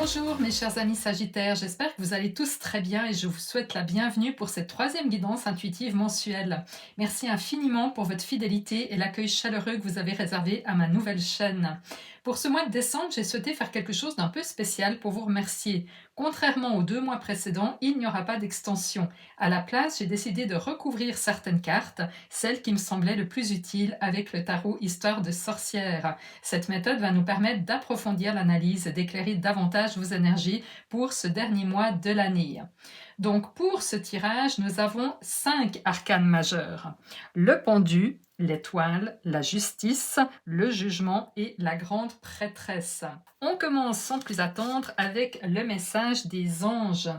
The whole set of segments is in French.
Bonjour mes chers amis Sagittaires, j'espère que vous allez tous très bien et je vous souhaite la bienvenue pour cette troisième guidance intuitive mensuelle. Merci infiniment pour votre fidélité et l'accueil chaleureux que vous avez réservé à ma nouvelle chaîne. Pour ce mois de décembre, j'ai souhaité faire quelque chose d'un peu spécial pour vous remercier. Contrairement aux 2 mois précédents, il n'y aura pas d'extension. À la place, j'ai décidé de recouvrir certaines cartes, celles qui me semblaient le plus utiles avec le tarot Histoire de sorcière. Cette méthode va nous permettre d'approfondir l'analyse et d'éclairer davantage vos énergies pour ce dernier mois de l'année. Donc pour ce tirage, nous avons 5 arcanes majeurs. Le pendu, l'étoile, la justice, le jugement et la grande prêtresse. On commence sans plus attendre avec le message des anges.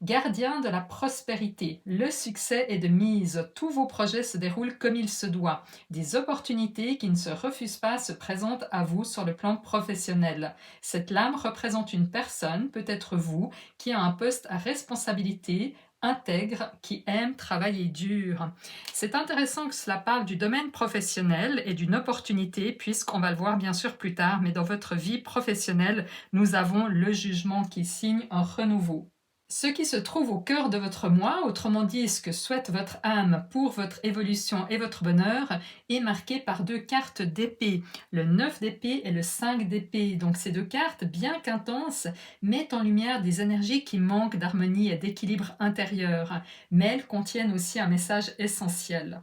Gardien de la prospérité, le succès est de mise, tous vos projets se déroulent comme il se doit. Des opportunités qui ne se refusent pas se présentent à vous sur le plan professionnel. Cette lame représente une personne, peut-être vous, qui a un poste à responsabilité, intègre, qui aime travailler dur. C'est intéressant que cela parle du domaine professionnel et d'une opportunité, puisqu'on va le voir bien sûr plus tard, mais dans votre vie professionnelle, nous avons le jugement qui signe un renouveau. Ce qui se trouve au cœur de votre mois, autrement dit ce que souhaite votre âme pour votre évolution et votre bonheur, est marqué par 2 cartes d'épée, le 9 d'épée et le 5 d'épée. Donc ces 2 cartes, bien qu'intenses, mettent en lumière des énergies qui manquent d'harmonie et d'équilibre intérieur, mais elles contiennent aussi un message essentiel.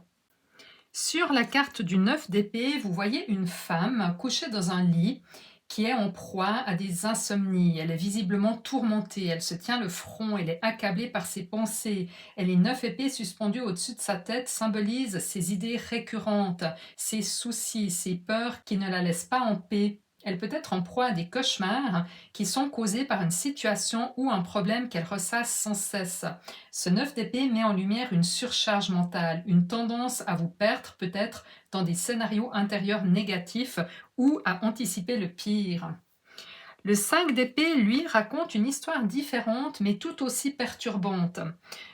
Sur la carte du 9 d'épée, vous voyez une femme couchée dans un lit qui est en proie à des insomnies. Elle est visiblement tourmentée, elle se tient le front, elle est accablée par ses pensées. Et les 9 épées suspendues au-dessus de sa tête symbolisent ses idées récurrentes, ses soucis, ses peurs qui ne la laissent pas en paix. Elle peut être en proie à des cauchemars qui sont causés par une situation ou un problème qu'elle ressasse sans cesse. Ce 9 d'épée met en lumière une surcharge mentale, une tendance à vous perdre peut-être dans des scénarios intérieurs négatifs ou à anticiper le pire. Le 5 d'épée, lui, raconte une histoire différente mais tout aussi perturbante.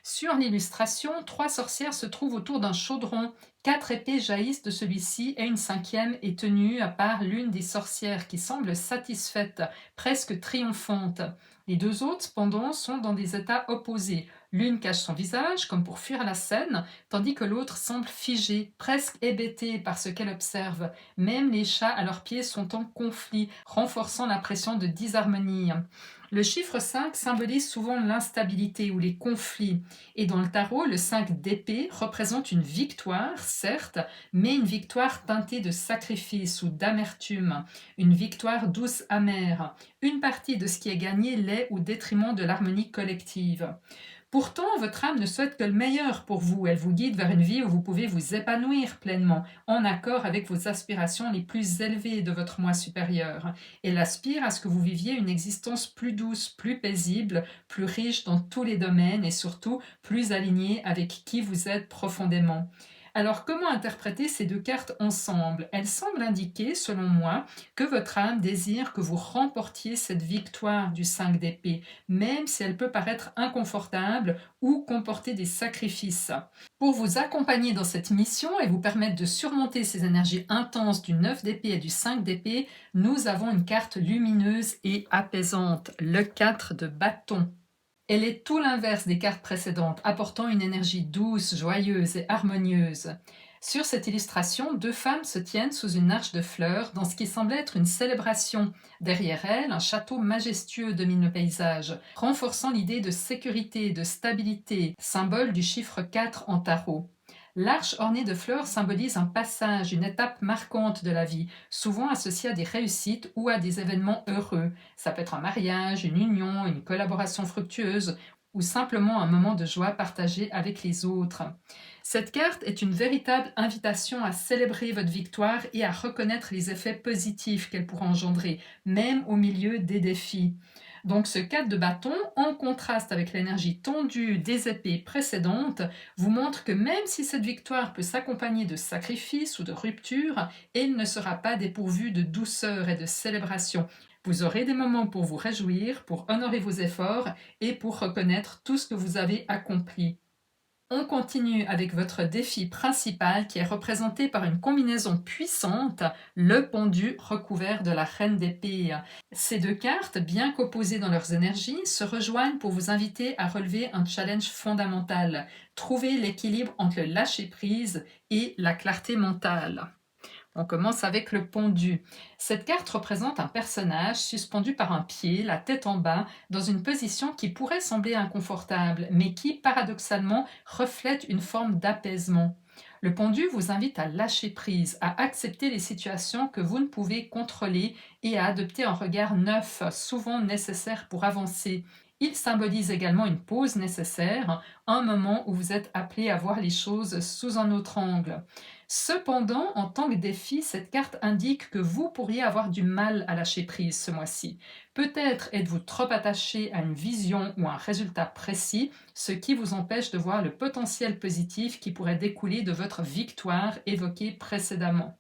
Sur l'illustration, 3 sorcières se trouvent autour d'un chaudron. 4 épées jaillissent de celui-ci et une 5e est tenue par l'une des sorcières qui semble satisfaite, presque triomphante. Les 2 autres, cependant, sont dans des états opposés. L'une cache son visage, comme pour fuir la scène, tandis que l'autre semble figée, presque hébétée par ce qu'elle observe. Même les chats à leurs pieds sont en conflit, renforçant l'impression de disharmonie. Le chiffre 5 symbolise souvent l'instabilité ou les conflits. Et dans le tarot, le 5 d'épée représente une victoire, certes, mais une victoire teintée de sacrifice ou d'amertume. Une victoire douce amère. Une partie de ce qui est gagné l'est au détriment de l'harmonie collective. Pourtant, votre âme ne souhaite que le meilleur pour vous. Elle vous guide vers une vie où vous pouvez vous épanouir pleinement, en accord avec vos aspirations les plus élevées de votre moi supérieur. Elle aspire à ce que vous viviez une existence plus douce, plus paisible, plus riche dans tous les domaines et surtout plus alignée avec qui vous êtes profondément. Alors, comment interpréter ces 2 cartes ensemble? Elles semblent indiquer, selon moi, que votre âme désire que vous remportiez cette victoire du 5 d'épée, même si elle peut paraître inconfortable ou comporter des sacrifices. Pour vous accompagner dans cette mission et vous permettre de surmonter ces énergies intenses du 9 d'épée et du 5 d'épée, nous avons une carte lumineuse et apaisante, le 4 de bâton. Elle est tout l'inverse des cartes précédentes, apportant une énergie douce, joyeuse et harmonieuse. Sur cette illustration, 2 femmes se tiennent sous une arche de fleurs dans ce qui semble être une célébration. Derrière elles, un château majestueux domine le paysage, renforçant l'idée de sécurité et de stabilité, symbole du chiffre 4 en tarot. L'arche ornée de fleurs symbolise un passage, une étape marquante de la vie, souvent associée à des réussites ou à des événements heureux. Ça peut être un mariage, une union, une collaboration fructueuse ou simplement un moment de joie partagé avec les autres. Cette carte est une véritable invitation à célébrer votre victoire et à reconnaître les effets positifs qu'elle pourra engendrer, même au milieu des défis. Donc ce 4 de bâton, en contraste avec l'énergie tendue des épées précédentes, vous montre que même si cette victoire peut s'accompagner de sacrifices ou de ruptures, elle ne sera pas dépourvue de douceur et de célébration. Vous aurez des moments pour vous réjouir, pour honorer vos efforts et pour reconnaître tout ce que vous avez accompli. On continue avec votre défi principal qui est représenté par une combinaison puissante, le pendu recouvert de la reine d'épée. Ces deux cartes, bien qu'opposées dans leurs énergies, se rejoignent pour vous inviter à relever un challenge fondamental, trouver l'équilibre entre le lâcher-prise et la clarté mentale. On commence avec le pendu. Cette carte représente un personnage suspendu par un pied, la tête en bas, dans une position qui pourrait sembler inconfortable, mais qui, paradoxalement, reflète une forme d'apaisement. Le pendu vous invite à lâcher prise, à accepter les situations que vous ne pouvez contrôler et à adopter un regard neuf, souvent nécessaire pour avancer. Il symbolise également une pause nécessaire, un moment où vous êtes appelé à voir les choses sous un autre angle. Cependant, en tant que défi, cette carte indique que vous pourriez avoir du mal à lâcher prise ce mois-ci. Peut-être êtes-vous trop attaché à une vision ou à un résultat précis, ce qui vous empêche de voir le potentiel positif qui pourrait découler de votre victoire évoquée précédemment.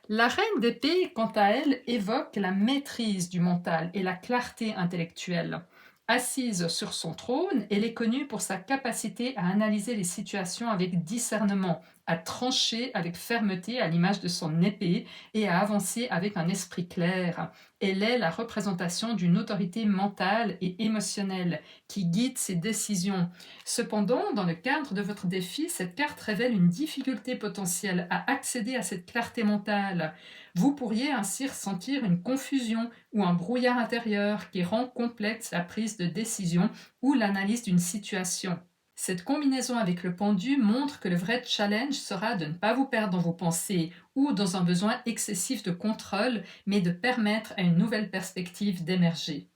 La reine d'épée, quant à elle, évoque la maîtrise du mental et la clarté intellectuelle. Assise sur son trône, elle est connue pour sa capacité à analyser les situations avec discernement, à trancher avec fermeté à l'image de son épée et à avancer avec un esprit clair. Elle est la représentation d'une autorité mentale et émotionnelle qui guide ses décisions. Cependant, dans le cadre de votre défi, cette carte révèle une difficulté potentielle à accéder à cette clarté mentale. Vous pourriez ainsi ressentir une confusion ou un brouillard intérieur qui rend complexe la prise de décision ou l'analyse d'une situation. Cette combinaison avec le pendu montre que le vrai challenge sera de ne pas vous perdre dans vos pensées ou dans un besoin excessif de contrôle, mais de permettre à une nouvelle perspective d'émerger.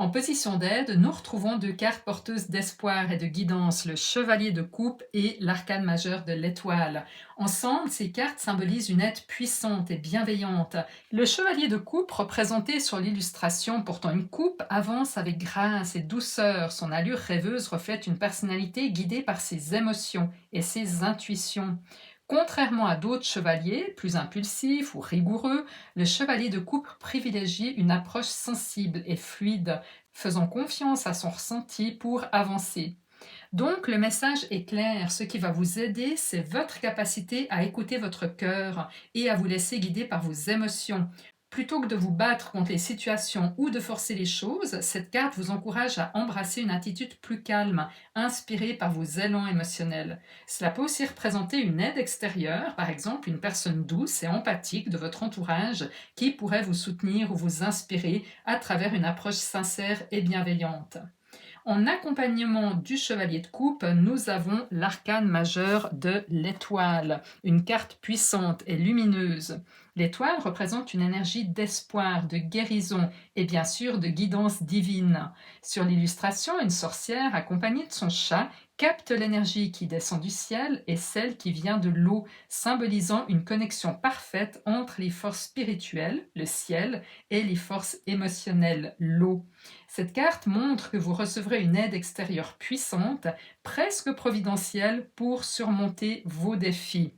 En position d'aide, nous retrouvons deux cartes porteuses d'espoir et de guidance, le chevalier de coupe et l'arcane majeur de l'étoile. Ensemble, ces cartes symbolisent une aide puissante et bienveillante. Le chevalier de coupe, représenté sur l'illustration portant une coupe, avance avec grâce et douceur. Son allure rêveuse reflète une personnalité guidée par ses émotions et ses intuitions. Contrairement à d'autres chevaliers, plus impulsifs ou rigoureux, le chevalier de coupe privilégie une approche sensible et fluide, faisant confiance à son ressenti pour avancer. Donc le message est clair, ce qui va vous aider, c'est votre capacité à écouter votre cœur et à vous laisser guider par vos émotions. Plutôt que de vous battre contre les situations ou de forcer les choses, cette carte vous encourage à embrasser une attitude plus calme, inspirée par vos élans émotionnels. Cela peut aussi représenter une aide extérieure, par exemple une personne douce et empathique de votre entourage qui pourrait vous soutenir ou vous inspirer à travers une approche sincère et bienveillante. En accompagnement du chevalier de coupe, nous avons l'arcane majeur de l'étoile, une carte puissante et lumineuse. L'étoile représente une énergie d'espoir, de guérison et bien sûr de guidance divine. Sur l'illustration, une sorcière accompagnée de son chat capte l'énergie qui descend du ciel et celle qui vient de l'eau, symbolisant une connexion parfaite entre les forces spirituelles, le ciel, et les forces émotionnelles, l'eau. Cette carte montre que vous recevrez une aide extérieure puissante, presque providentielle, pour surmonter vos défis.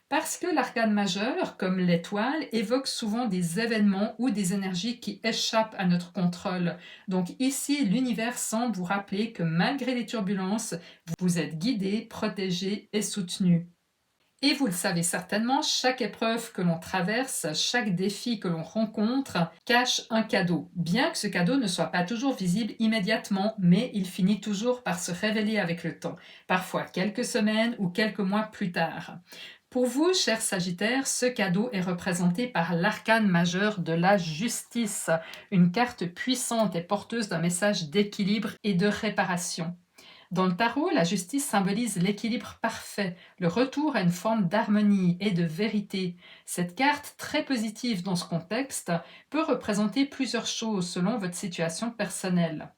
Parce que l'arcane majeur, comme l'étoile, évoque souvent des événements ou des énergies qui échappent à notre contrôle. Donc ici, l'univers semble vous rappeler que malgré les turbulences, vous êtes guidé, protégé et soutenu. Et vous le savez certainement, chaque épreuve que l'on traverse, chaque défi que l'on rencontre, cache un cadeau. Bien que ce cadeau ne soit pas toujours visible immédiatement, mais il finit toujours par se révéler avec le temps, parfois quelques semaines ou quelques mois plus tard. Pour vous, chers Sagittaires, ce cadeau est représenté par l'arcane majeur de la justice, une carte puissante et porteuse d'un message d'équilibre et de réparation. Dans le tarot, la justice symbolise l'équilibre parfait, le retour à une forme d'harmonie et de vérité. Cette carte, très positive dans ce contexte, peut représenter plusieurs choses selon votre situation personnelle.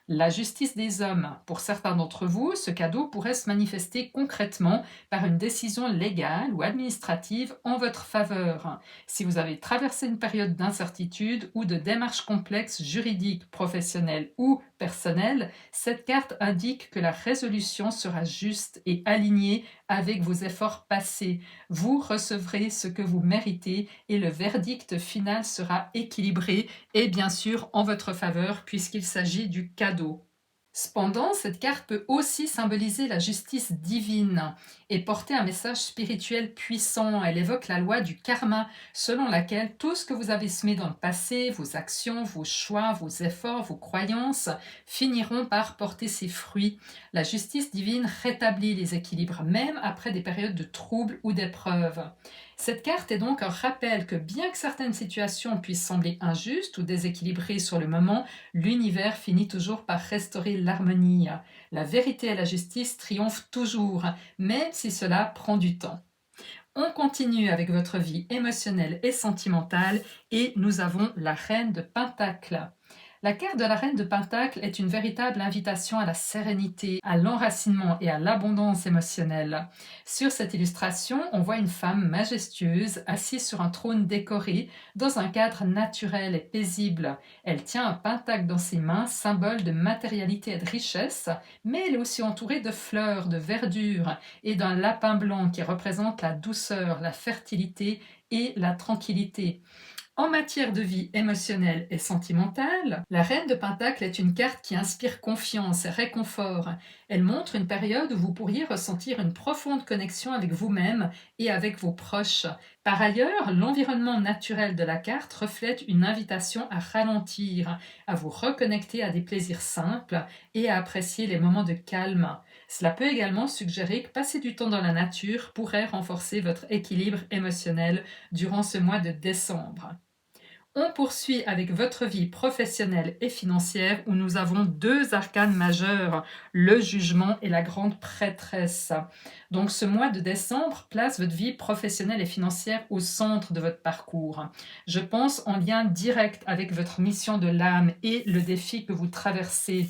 La justice des hommes. Pour certains d'entre vous, ce cadeau pourrait se manifester concrètement par une décision légale ou administrative en votre faveur. Si vous avez traversé une période d'incertitude ou de démarches complexes juridiques, professionnelles ou personnelles, cette carte indique que la résolution sera juste et alignée avec vos efforts passés. Vous recevrez ce que vous méritez et le verdict final sera équilibré et bien sûr en votre faveur puisqu'il s'agit du cadeau. Cependant, cette carte peut aussi symboliser la justice divine et porter un message spirituel puissant. Elle évoque la loi du karma, selon laquelle tout ce que vous avez semé dans le passé, vos actions, vos choix, vos efforts, vos croyances, finiront par porter ses fruits. La justice divine rétablit les équilibres, même après des périodes de troubles ou d'épreuves. Cette carte est donc un rappel que bien que certaines situations puissent sembler injustes ou déséquilibrées sur le moment, l'univers finit toujours par restaurer l'harmonie. La vérité et la justice triomphent toujours, même si cela prend du temps. On continue avec votre vie émotionnelle et sentimentale et nous avons la reine de Pentacle. La carte de la reine de Pentacle est une véritable invitation à la sérénité, à l'enracinement et à l'abondance émotionnelle. Sur cette illustration, on voit une femme majestueuse assise sur un trône décoré dans un cadre naturel et paisible. Elle tient un pentacle dans ses mains, symbole de matérialité et de richesse, mais elle est aussi entourée de fleurs, de verdure et d'un lapin blanc qui représente la douceur, la fertilité et la tranquillité. En matière de vie émotionnelle et sentimentale, la reine de Pentacle est une carte qui inspire confiance et réconfort. Elle montre une période où vous pourriez ressentir une profonde connexion avec vous-même et avec vos proches. Par ailleurs, l'environnement naturel de la carte reflète une invitation à ralentir, à vous reconnecter à des plaisirs simples et à apprécier les moments de calme. Cela peut également suggérer que passer du temps dans la nature pourrait renforcer votre équilibre émotionnel durant ce mois de décembre. On poursuit avec votre vie professionnelle et financière où nous avons deux arcanes majeurs, le jugement et la grande prêtresse. Donc ce mois de décembre place votre vie professionnelle et financière au centre de votre parcours. Je pense en lien direct avec votre mission de l'âme et le défi que vous traversez.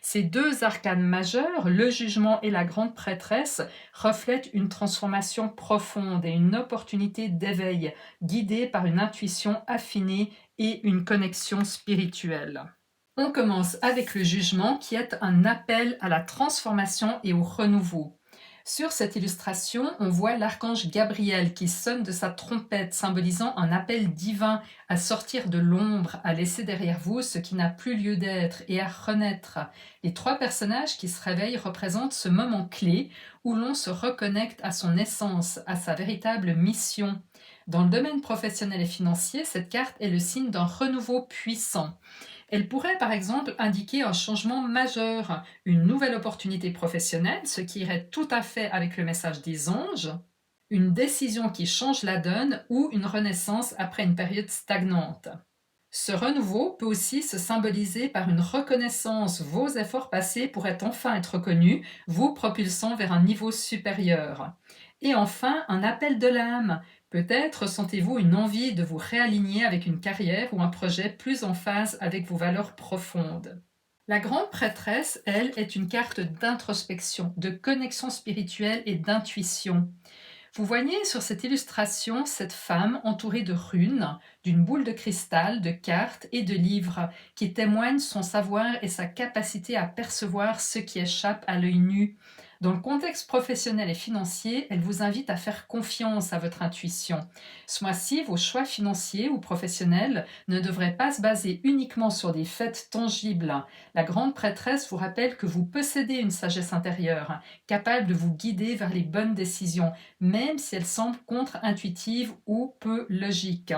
Ces deux arcanes majeurs, le jugement et la grande prêtresse, reflètent une transformation profonde et une opportunité d'éveil, guidée par une intuition affinée et une connexion spirituelle. On commence avec le jugement qui est un appel à la transformation et au renouveau. Sur cette illustration, on voit l'archange Gabriel qui sonne de sa trompette, symbolisant un appel divin à sortir de l'ombre, à laisser derrière vous ce qui n'a plus lieu d'être et à renaître. Les trois personnages qui se réveillent représentent ce moment clé où l'on se reconnecte à son essence, à sa véritable mission. Dans le domaine professionnel et financier, cette carte est le signe d'un renouveau puissant. Elle pourrait par exemple indiquer un changement majeur, une nouvelle opportunité professionnelle, ce qui irait tout à fait avec le message des anges, une décision qui change la donne ou une renaissance après une période stagnante. Ce renouveau peut aussi se symboliser par une reconnaissance. Vos efforts passés pourraient enfin être reconnus, vous propulsant vers un niveau supérieur. Et enfin, un appel de l'âme. Peut-être sentez-vous une envie de vous réaligner avec une carrière ou un projet plus en phase avec vos valeurs profondes. La grande prêtresse, elle, est une carte d'introspection, de connexion spirituelle et d'intuition. Vous voyez sur cette illustration cette femme entourée de runes, d'une boule de cristal, de cartes et de livres qui témoignent son savoir et sa capacité à percevoir ce qui échappe à l'œil nu. Dans le contexte professionnel et financier, elle vous invite à faire confiance à votre intuition. Ce mois-ci, vos choix financiers ou professionnels ne devraient pas se baser uniquement sur des faits tangibles. La grande prêtresse vous rappelle que vous possédez une sagesse intérieure, capable de vous guider vers les bonnes décisions, même si elles semblent contre-intuitives ou peu logiques.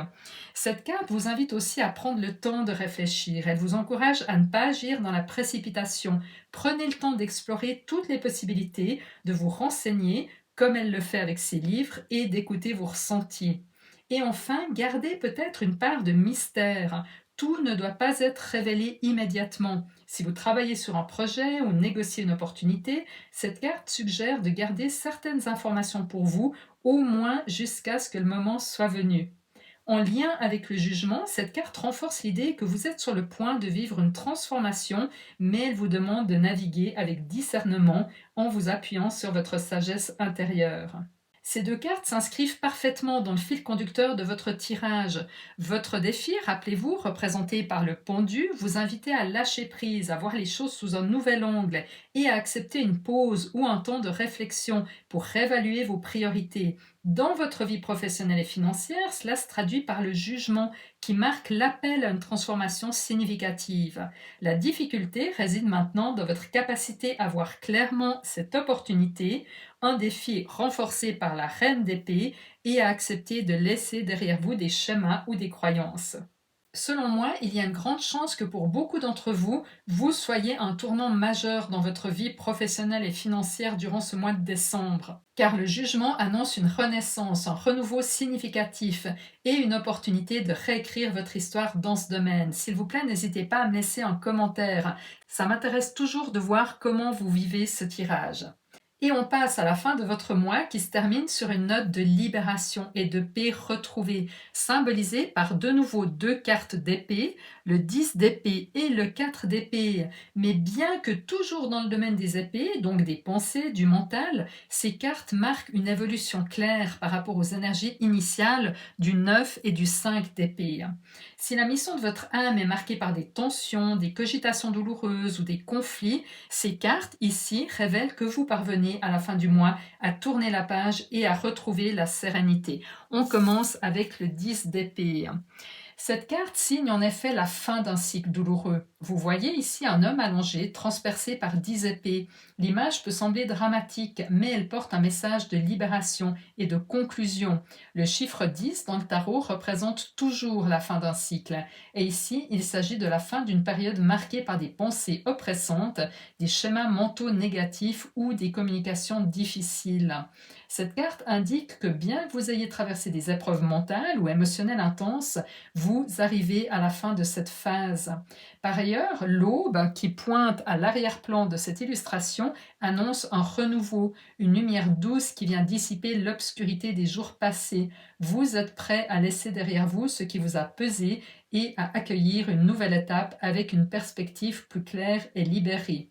Cette carte vous invite aussi à prendre le temps de réfléchir. Elle vous encourage à ne pas agir dans la précipitation. Prenez le temps d'explorer toutes les possibilités, de vous renseigner, comme elle le fait avec ses livres, et d'écouter vos ressentis. Et enfin, gardez peut-être une part de mystère. Tout ne doit pas être révélé immédiatement. Si vous travaillez sur un projet ou négociez une opportunité, cette carte suggère de garder certaines informations pour vous, au moins jusqu'à ce que le moment soit venu. En lien avec le jugement, cette carte renforce l'idée que vous êtes sur le point de vivre une transformation, mais elle vous demande de naviguer avec discernement en vous appuyant sur votre sagesse intérieure. Ces deux cartes s'inscrivent parfaitement dans le fil conducteur de votre tirage. Votre défi, rappelez-vous, représenté par le pendu, vous invitez à lâcher prise, à voir les choses sous un nouvel angle et à accepter une pause ou un temps de réflexion pour réévaluer vos priorités. Dans votre vie professionnelle et financière, cela se traduit par le jugement qui marque l'appel à une transformation significative. La difficulté réside maintenant dans votre capacité à voir clairement cette opportunité, un défi renforcé par la reine d'épée, et à accepter de laisser derrière vous des schémas ou des croyances. Selon moi, il y a une grande chance que pour beaucoup d'entre vous, vous soyez à un tournant majeur dans votre vie professionnelle et financière durant ce mois de décembre. Car le jugement annonce une renaissance, un renouveau significatif et une opportunité de réécrire votre histoire dans ce domaine. S'il vous plaît, n'hésitez pas à me laisser un commentaire. Ça m'intéresse toujours de voir comment vous vivez ce tirage. Et on passe à la fin de votre mois qui se termine sur une note de libération et de paix retrouvée, symbolisée par de nouveau deux cartes d'épée, le 10 d'épée et le 4 d'épée. Mais bien que toujours dans le domaine des épées, donc des pensées, du mental, ces cartes marquent une évolution claire par rapport aux énergies initiales du 9 et du 5 d'épée. Si la mission de votre âme est marquée par des tensions, des cogitations douloureuses ou des conflits, ces cartes ici révèlent que vous parvenez à la fin du mois à tourner la page et à retrouver la sérénité. On commence avec le 10 d'épée. Cette carte signe en effet la fin d'un cycle douloureux. Vous voyez ici un homme allongé, transpercé par 10 épées. L'image peut sembler dramatique, mais elle porte un message de libération et de conclusion. Le chiffre 10 dans le tarot représente toujours la fin d'un cycle. Et ici, il s'agit de la fin d'une période marquée par des pensées oppressantes, des schémas mentaux négatifs ou des communications difficiles. Cette carte indique que bien que vous ayez traversé des épreuves mentales ou émotionnelles intenses, vous arrivez à la fin de cette phase. Par ailleurs, l'aube qui pointe à l'arrière-plan de cette illustration annonce un renouveau, une lumière douce qui vient dissiper l'obscurité des jours passés. Vous êtes prêt à laisser derrière vous ce qui vous a pesé et à accueillir une nouvelle étape avec une perspective plus claire et libérée.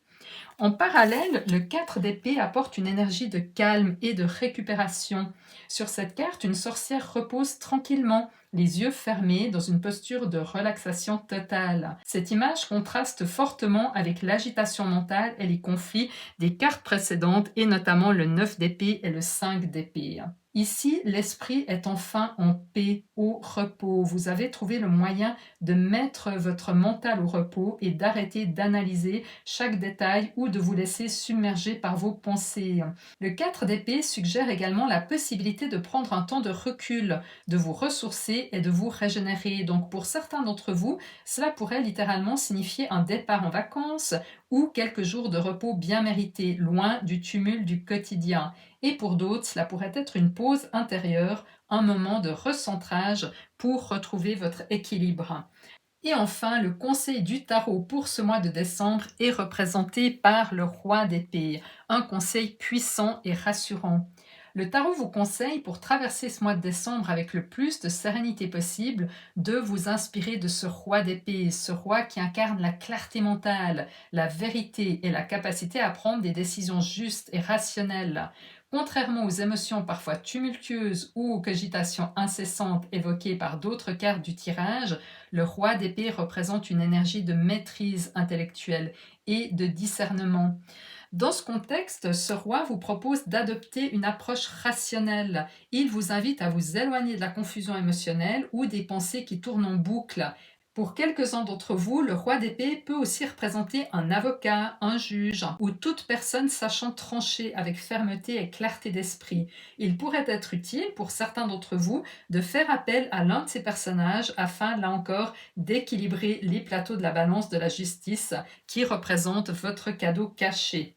En parallèle, le 4 d'épée apporte une énergie de calme et de récupération. Sur cette carte, une sorcière repose tranquillement, les yeux fermés, dans une posture de relaxation totale. Cette image contraste fortement avec l'agitation mentale et les conflits des cartes précédentes, et notamment le 9 d'épée et le 5 d'épée. Ici, l'esprit est enfin en paix, au repos. Vous avez trouvé le moyen de mettre votre mental au repos et d'arrêter d'analyser chaque détail ou de vous laisser submerger par vos pensées. Le 4 d'épée suggère également la possibilité de prendre un temps de recul, de vous ressourcer et de vous régénérer. Donc pour certains d'entre vous, cela pourrait littéralement signifier un départ en vacances ou quelques jours de repos bien mérités, loin du tumulte du quotidien. Et pour d'autres, cela pourrait être une pause intérieure, un moment de recentrage pour retrouver votre équilibre. Et enfin, le conseil du tarot pour ce mois de décembre est représenté par le roi d'épée, un conseil puissant et rassurant. Le tarot vous conseille, pour traverser ce mois de décembre avec le plus de sérénité possible, de vous inspirer de ce roi d'épée, ce roi qui incarne la clarté mentale, la vérité et la capacité à prendre des décisions justes et rationnelles. Contrairement aux émotions parfois tumultueuses ou aux cogitations incessantes évoquées par d'autres cartes du tirage, le roi d'épée représente une énergie de maîtrise intellectuelle et de discernement. Dans ce contexte, ce roi vous propose d'adopter une approche rationnelle. Il vous invite à vous éloigner de la confusion émotionnelle ou des pensées qui tournent en boucle. Pour quelques-uns d'entre vous, le roi d'épée peut aussi représenter un avocat, un juge, ou toute personne sachant trancher avec fermeté et clarté d'esprit. Il pourrait être utile pour certains d'entre vous de faire appel à l'un de ces personnages afin, là encore, d'équilibrer les plateaux de la balance de la justice qui représente votre cadeau caché.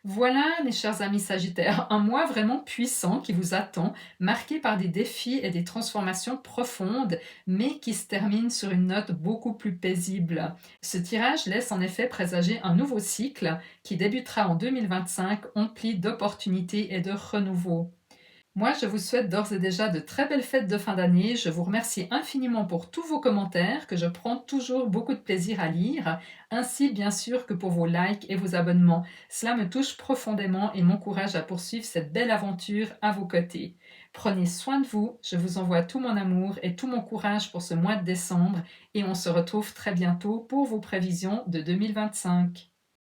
Voilà, mes chers amis Sagittaires, un mois vraiment puissant qui vous attend, marqué par des défis et des transformations profondes, mais qui se termine sur une note beaucoup plus paisible. Ce tirage laisse en effet présager un nouveau cycle qui débutera en 2025, empli d'opportunités et de renouveau. Moi, je vous souhaite d'ores et déjà de très belles fêtes de fin d'année. Je vous remercie infiniment pour tous vos commentaires que je prends toujours beaucoup de plaisir à lire, ainsi bien sûr que pour vos likes et vos abonnements. Cela me touche profondément et m'encourage à poursuivre cette belle aventure à vos côtés. Prenez soin de vous, je vous envoie tout mon amour et tout mon courage pour ce mois de décembre et on se retrouve très bientôt pour vos prévisions de 2025.